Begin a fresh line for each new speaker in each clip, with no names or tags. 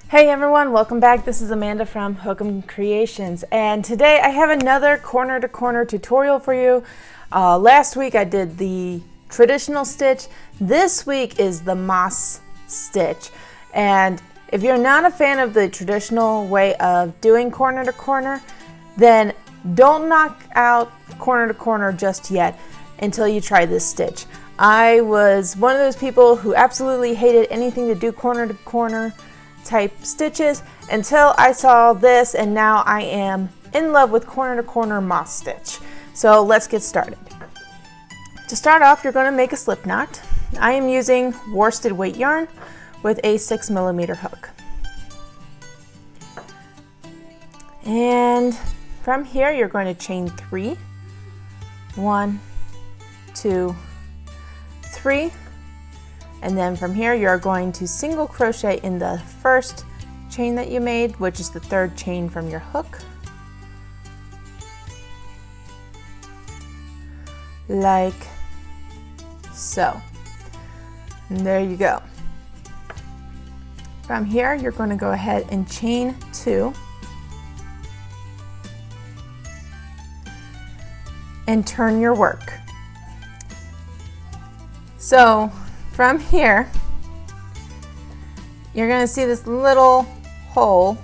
Hey everyone, welcome back. This is Amanda from hookemcreations, and today I have another corner to corner tutorial for you. Last week I did the traditional stitch. This week is the moss stitch, and if you're not a fan of the traditional way of doing corner to corner, then don't knock out corner to corner just yet until you try this stitch. I was one of those people who absolutely hated anything to do corner to corner type stitches until I saw this, and now I am in love with corner to corner moss stitch. So let's get started. To start off, you're going to make a slip knot. I am using worsted weight yarn with a 6mm hook. And from here you're going to chain 3. 1, 2, 3. And then from here you're going to single crochet in the first chain that you made, which is the 3rd chain from your hook, like so. And there you go. From here you're going to go ahead and chain 2 and turn your work. So from here, you're going to see this little hole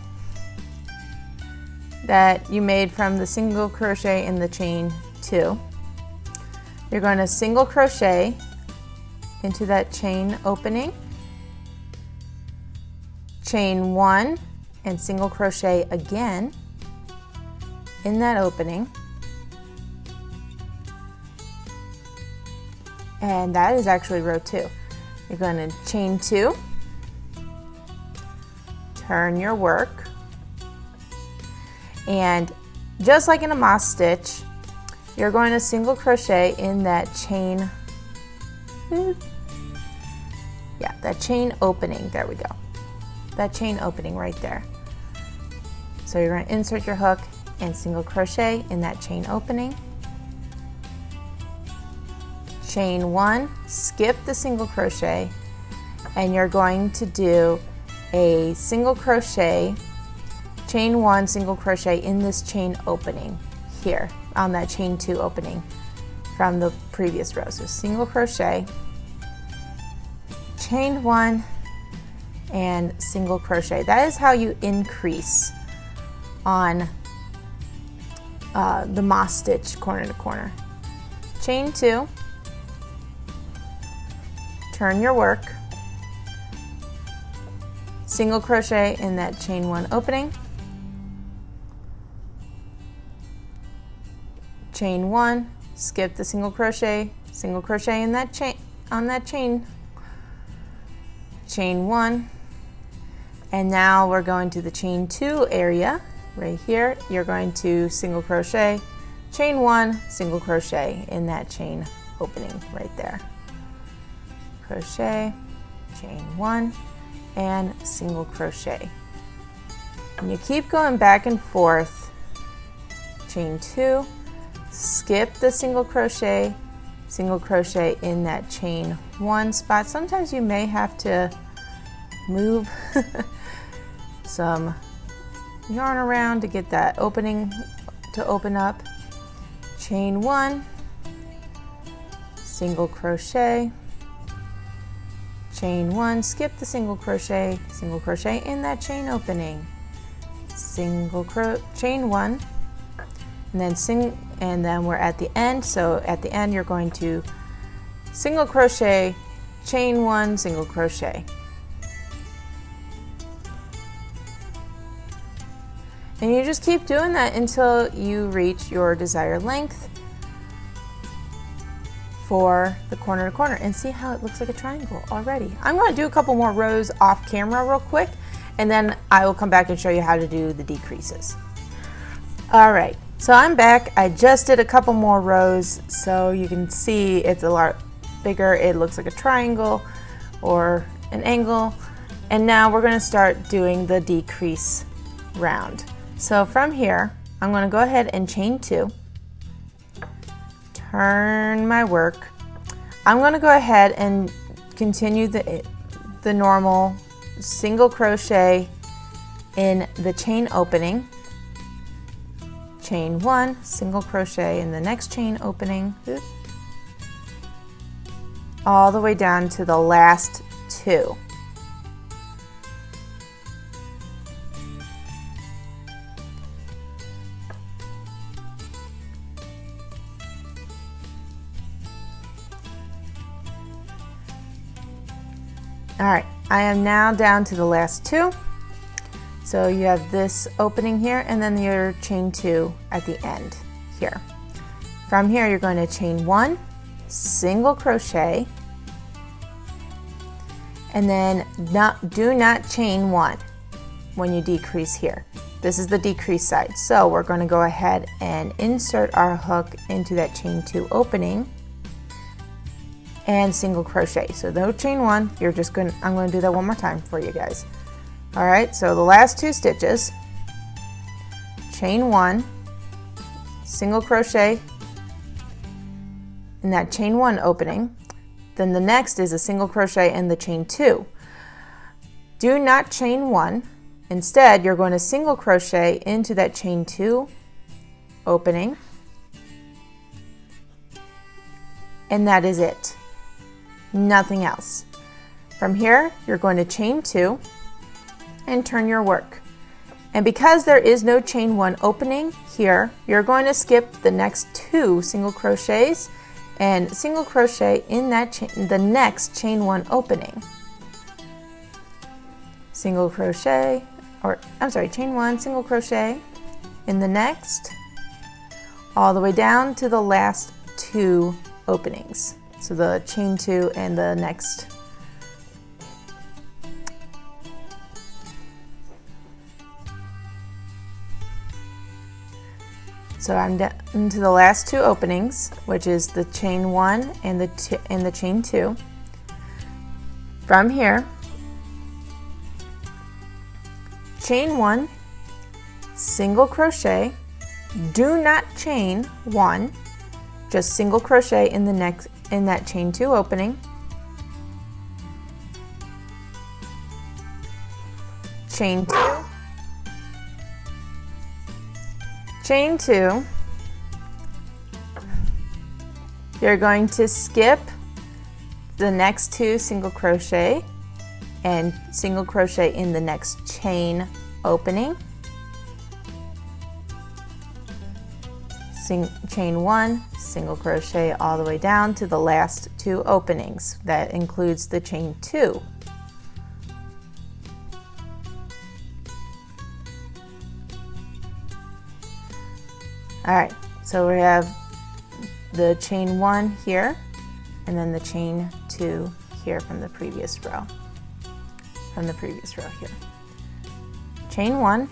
that you made from the single crochet in the chain 2. You're going to single crochet into that chain opening, chain 1, and single crochet again in that opening. And that is actually row 2. You're going to chain 2, turn your work, and just like in a moss stitch, you're going to single crochet in that chain, that chain opening. There we go. That chain opening right there. So you're going to insert your hook and single crochet in that chain opening. Chain 1, skip the single crochet, and you're going to do a single crochet, chain 1, single crochet in this chain opening here on that chain 2 opening from the previous row. So single crochet, chain 1, and single crochet. That is how you increase on the moss stitch corner to corner. Chain 2, turn your work, single crochet in that chain 1 opening, chain 1, skip the single crochet in that chain, on that chain, chain 1, and now we're going to the chain 2 area right here. You're going to single crochet, chain 1, single crochet in that chain opening right there. Crochet, chain 1, and single crochet. And you keep going back and forth. Chain 2, skip the single crochet in that chain 1 spot. Sometimes you may have to move some yarn around to get that opening to open up. Chain 1, single crochet, chain 1, skip the single crochet in that chain opening, chain 1, and then we're at the end. So at the end you're going to single crochet, chain 1, single crochet. And you just keep doing that until you reach your desired length for the corner to corner, and see how it looks like a triangle already. I'm going to do a couple more rows off camera real quick, and then I will come back and show you how to do the decreases. Alright, so I'm back. I just did a couple more rows, so you can see it's a lot bigger. It looks like a triangle or an angle, and now we're going to start doing the decrease round. So from here I'm going to go ahead and chain 2, turn my work. I'm going to go ahead and continue the normal single crochet in the chain opening, chain 1, single crochet in the next chain opening, all the way down to the last 2. All right, I am now down to the last 2. So you have this opening here and then your chain 2 at the end here. From here you're going to chain 1, single crochet, and then do not chain 1 when you decrease here. This is the decrease side. So we're going to go ahead and insert our hook into that chain 2 opening and single crochet. So no chain 1, I'm going to do that one more time for you guys. All right, so the last 2 stitches, chain 1, single crochet in that chain 1 opening. Then the next is a single crochet in the chain 2. Do not chain 1. Instead, you're going to single crochet into that chain 2 opening. And that is it. Nothing else. From here, you're going to chain 2 and turn your work. And because there is no chain 1 opening here, you're going to skip the next 2 single crochets and single crochet in that the next chain 1 opening. Single crochet, or I'm sorry, chain 1, single crochet in the next, all the way down to the last 2 openings. So the chain 2 and the next. So I'm down to the last 2 openings, which is the chain 1 and the chain 2. From here, chain 1, single crochet, do not chain 1, just single crochet in that chain 2 opening. Chain 2. Chain 2, you're going to skip the next 2 single crochet and single crochet in the next chain opening. Chain 1, single crochet all the way down to the last 2 openings. That includes the chain 2. All right, so we have the chain 1 here and then the chain 2 here from the previous row. Here. Chain 1,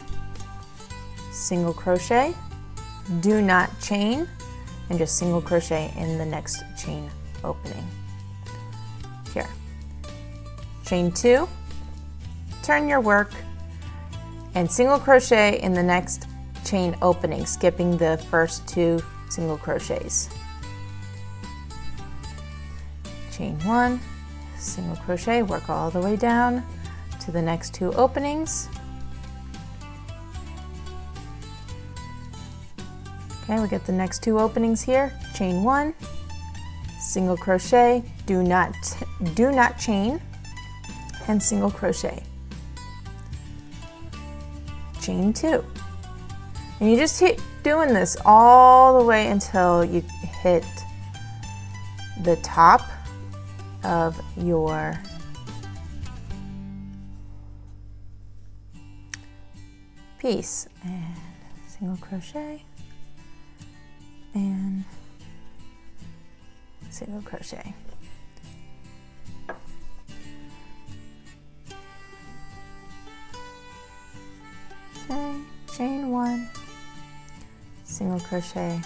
single crochet, do not chain, and just single crochet in the next chain opening. Here. Chain 2, turn your work, and single crochet in the next chain opening, skipping the first 2 single crochets. Chain 1, single crochet, work all the way down to the next 2 openings. Okay, we get the next 2 openings here. Chain 1, single crochet, do not chain, and single crochet. Chain 2. And you just keep doing this all the way until you hit the top of your piece. And single crochet and single crochet. Okay, chain 1, single crochet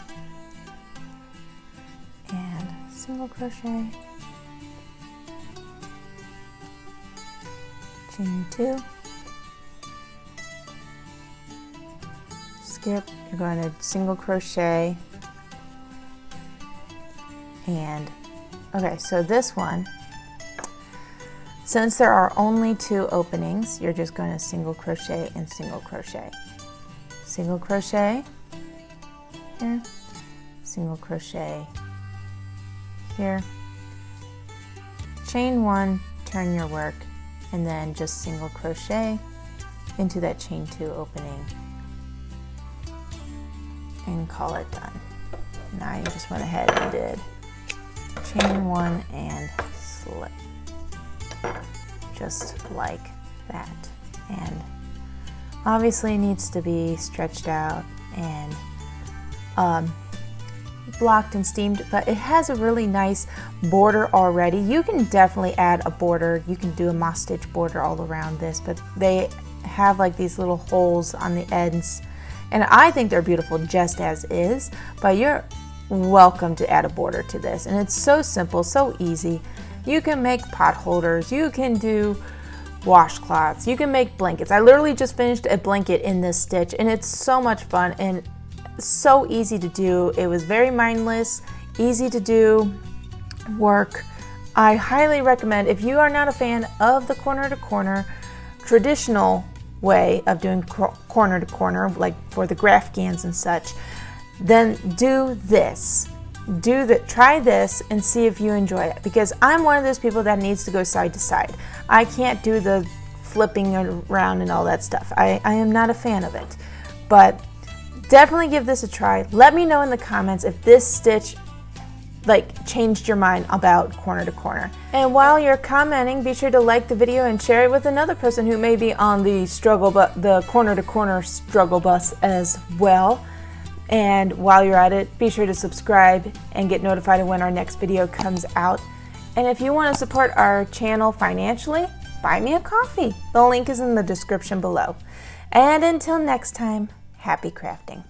and single crochet, chain 2, skip, you're going to single crochet, and okay, so this one Since there are only 2 openings, you're just going to single crochet and single crochet. Single crochet here, single crochet here, chain 1, turn your work, and then just single crochet into that chain 2 opening and call it done. Now I just went ahead and did chain 1 and slip, just like that. And obviously it needs to be stretched out and blocked and steamed, but it has a really nice border already. You can definitely add a border. You can do a moss stitch border all around this, but they have like these little holes on the ends, and I think they're beautiful just as is, but you're welcome to add a border to this. And it's so simple, so easy. You can make pot holders, you can do washcloths, you can make blankets. I literally just finished a blanket in this stitch, and it's so much fun and so easy to do. It was very mindless, easy to do work. I highly recommend, if you are not a fan of the corner to corner traditional way of doing corner to corner, like for the Grafgans and such, then do this. Try this and see if you enjoy it, because I'm one of those people that needs to go side to side. I can't do the flipping around and all that stuff. I am not a fan of it, but definitely give this a try. Let me know in the comments if this stitch changed your mind about corner to corner. And while you're commenting, be sure to like the video and share it with another person who may be on the corner to corner struggle bus as well. And while you're at it, be sure to subscribe and get notified of when our next video comes out. And if you want to support our channel financially, buy me a coffee. The link is in the description below. And until next time, happy crafting.